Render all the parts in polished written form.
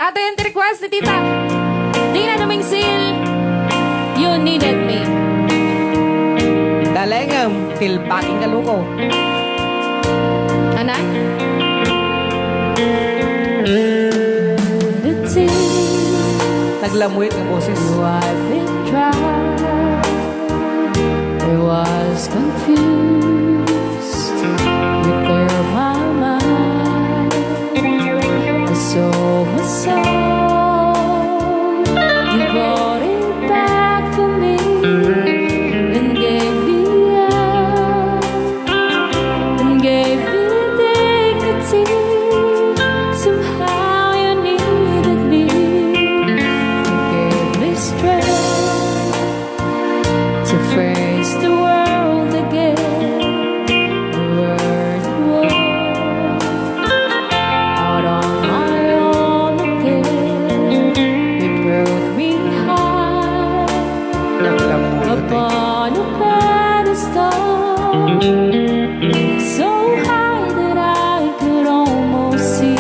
Ito yung request ni Tita Dina Dumingsil. You needed me. Dalengam, tilpaking kaluko. Anak? The thing Naglamuit ng boses. I've been trying, I was confused. You clear my mind. I saw my soul. You brought it back for me and gave me up and gave me dignity. Somehow you needed me. You gave me strength to face the world again. The world was out on my own again. You brought me high upon a pedestal, so high that I could almost see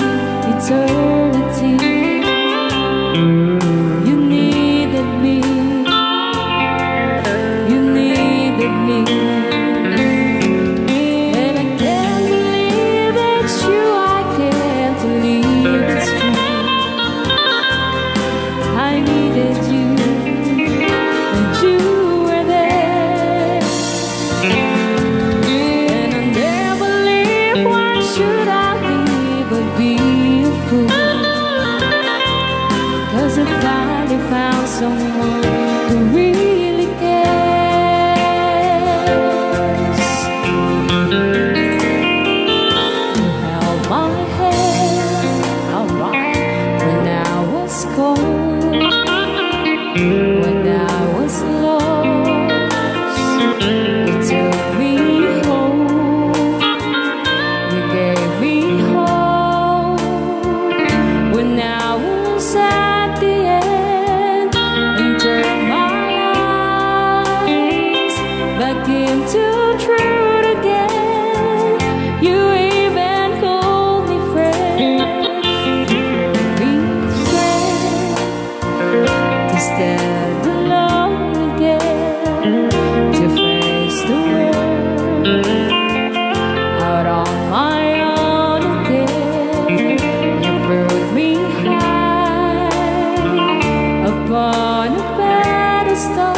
eternity. You needed me. You needed me. And I can't believe it's true. I can't believe it's true. I needed you, and you were there. And I never leave. Why should I leave or be a fool? 'Cause I finally found someone who really cares. You held my hand alright when I was cold, when I was lost. You took me home. You gave me hope when I was at the end, and turned my lives back into truth again. You even called me friend. You gave me strength to stand alone again, to face the world out on my own again. You brought me high upon a pedestal.